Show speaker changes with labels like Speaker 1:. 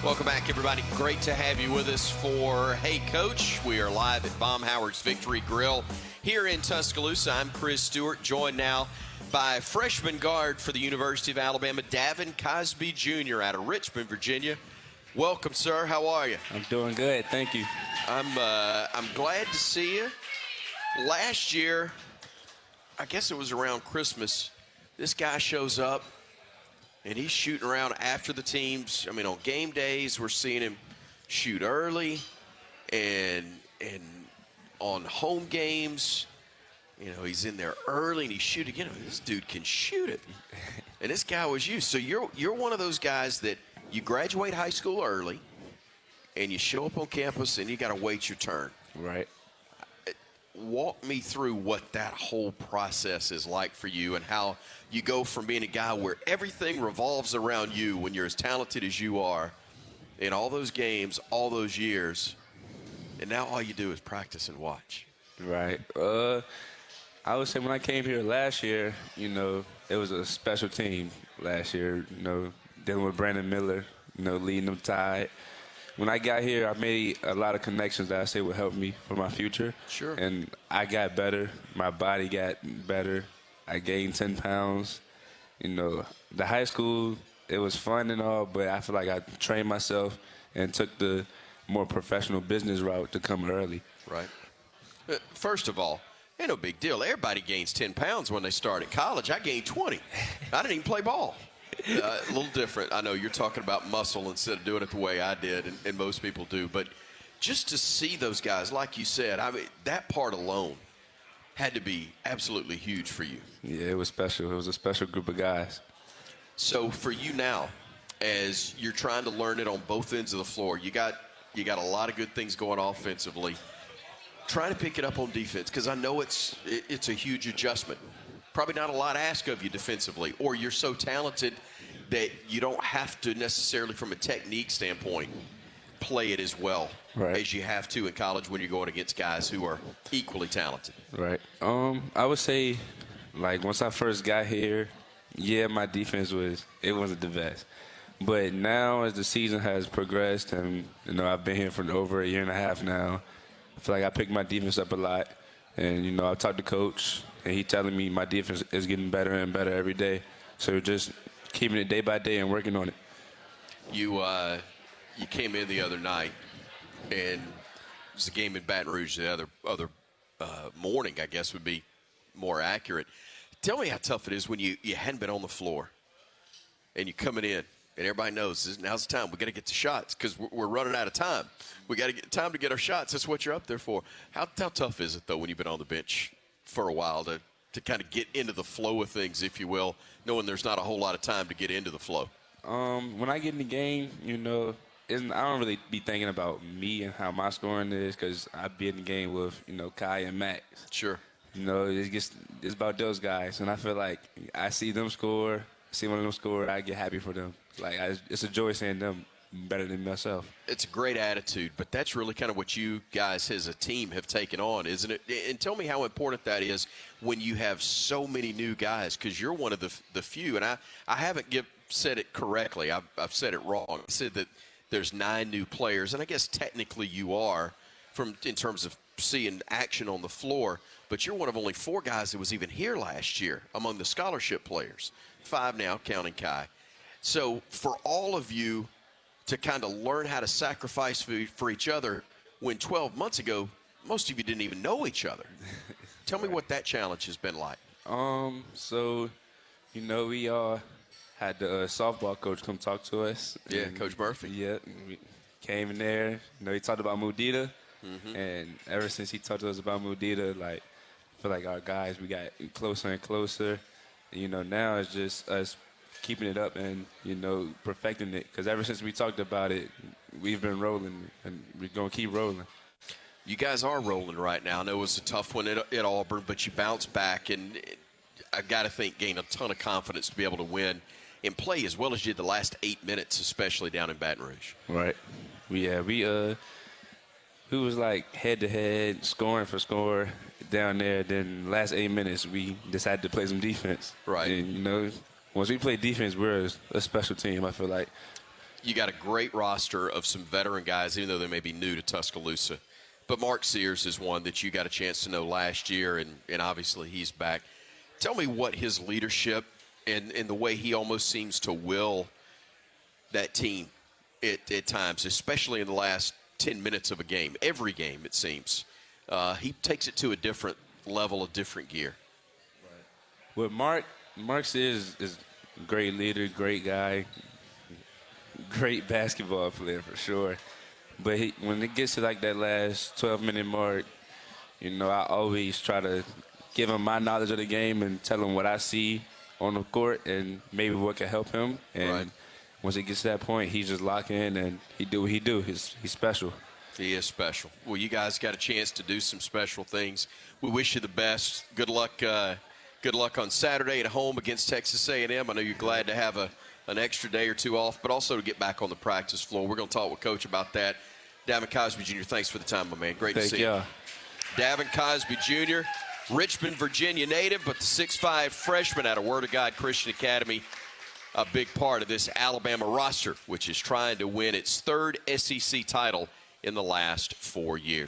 Speaker 1: Welcome back, everybody. Great to have you with us for Hey Coach. We are live at Baumhauer's Victory Grill here in Tuscaloosa. I'm Chris Stewart, joined now by freshman guard for the University of Alabama, Davin Cosby Jr. out of Richmond, Virginia. Welcome, sir. How are you?
Speaker 2: I'm doing good. Thank you.
Speaker 1: I'm glad to see you. Last year, I guess it was around Christmas, this guy shows up. And he's shooting around after the teams. I mean, on game days, we're seeing him shoot early. And on home games, you know, he's in there early and he's shooting. You know, this dude can shoot it. And this guy was you. So you're one of those guys that you graduate high school early and you show up on campus and you got to wait your turn.
Speaker 2: Right.
Speaker 1: Walk me through what that whole process is like for you and how you go from being a guy where everything revolves around you when you're as talented as you are in all those games, all those years, and now all you do is practice and watch.
Speaker 2: Right. I would say when I came here last year, you know, it was a special team last year, you know, dealing with Brandon Miller, you know, leading them Tide. When I got here, I made a lot of connections that I say would help me for my future.
Speaker 1: Sure.
Speaker 2: And I got better. My body got better. I gained 10 pounds. You know, the high school, it was fun and all, but I feel like I trained myself and took the more professional business route to come early.
Speaker 1: Right. First of all, ain't no big deal. Everybody gains 10 pounds when they start at college. I gained 20. I didn't even play ball. A little different. I know you're talking about muscle instead of doing it the way I did, and most people do. But just to see those guys, like you said, I mean, that part alone had to be absolutely huge for you.
Speaker 2: Yeah, it was special. It was a special group of guys.
Speaker 1: So for you now, as you're trying to learn it on both ends of the floor, you got a lot of good things going offensively. Trying to pick it up on defense, because I know it's a huge adjustment. Probably not a lot asked of you defensively, or you're so talented that you don't have to necessarily, from a technique standpoint, play it as well as you have to in college when you're going against guys who are equally talented.
Speaker 2: Right. I would say, like, once I first got here, yeah, my defense wasn't the best. But now as the season has progressed and, you know, I've been here for over a year and a half now, I feel like I picked my defense up a lot. And, you know, I talked to Coach, and he telling me my defense is getting better and better every day. So just keeping it day by day and working on it.
Speaker 1: You came in the other night, and it was a game in Baton Rouge the other morning, I guess would be more accurate. Tell me how tough it is when you hadn't been on the floor, and you're coming in, and everybody knows now's the time. We got to get the shots because we're running out of time. We got to get time to get our shots. That's what you're up there for. How tough is it, though, when you've been on the bench for a while to kind of get into the flow of things, if you will, knowing there's not a whole lot of time to get into the flow?
Speaker 2: When I get in the game, you know, I don't really be thinking about me and how my scoring is because I be in the game with, you know, Kai and Max.
Speaker 1: Sure.
Speaker 2: You know, it's about those guys. And I feel like I see them score, see one of them score, I get happy for them. Like, it's a joy seeing them better than myself.
Speaker 1: It's a great attitude, but that's really kind of what you guys as a team have taken on, isn't it? And tell me how important that is when you have so many new guys, because you're one of the few, and I haven't said it correctly. I've said it wrong. I said that there's 9 new players, and I guess technically you are in terms of seeing action on the floor, but you're one of only 4 guys that was even here last year among the scholarship players. 5 now, counting Kai. So for all of you to kind of learn how to sacrifice for each other when 12 months ago, most of you didn't even know each other. Tell me what that challenge has been like.
Speaker 2: So, you know, we had the softball coach come talk to us.
Speaker 1: Yeah, Coach Murphy.
Speaker 2: Yeah, we came in there. You know, he talked about Mudita. And ever since he talked to us about Mudita, like, I feel like our guys, we got closer and closer. And, you know, now it's just us keeping it up and, you know, perfecting it. Because ever since we talked about it, we've been rolling, and we're going to keep rolling.
Speaker 1: You guys are rolling right now. I know it was a tough one at Auburn, but you bounced back, and I got to think gained a ton of confidence to be able to win and play as well as you did the last 8 minutes, especially down in Baton Rouge.
Speaker 2: Right. We was like head-to-head, scoring for score down there. Then last 8 minutes, we decided to play some defense.
Speaker 1: Right.
Speaker 2: And, you know, once we play defense, we're a special team, I feel like.
Speaker 1: you got a great roster of some veteran guys, even though they may be new to Tuscaloosa. But Mark Sears is one that you got a chance to know last year, and obviously he's back. Tell me what his leadership and the way he almost seems to will that team at times, especially in the last 10 minutes of a game. Every game, it seems. He takes it to a different level, a different gear.
Speaker 2: With Mark Sears is a great leader, great guy, great basketball player for sure. But when it gets to like that last 12-minute mark, I always try to give him my knowledge of the game and tell him what I see on the court and maybe what can help him. And once it gets to that point, he just lock in and he do what he do. He's special. He
Speaker 1: is special. Well, you guys got a chance to do some special things. We wish you the best. Good luck. Good luck on Saturday at home against Texas A&M. I know you're glad to have an extra day or two off, but also to get back on the practice floor. We're going to talk with Coach about that. Davin Cosby Jr., thanks for the time, my man. Great to see you. Davin Cosby Jr., Richmond, Virginia native, but the 6'5 freshman out of Word of God Christian Academy, a big part of this Alabama roster, which is trying to win its third SEC title in the last 4 years.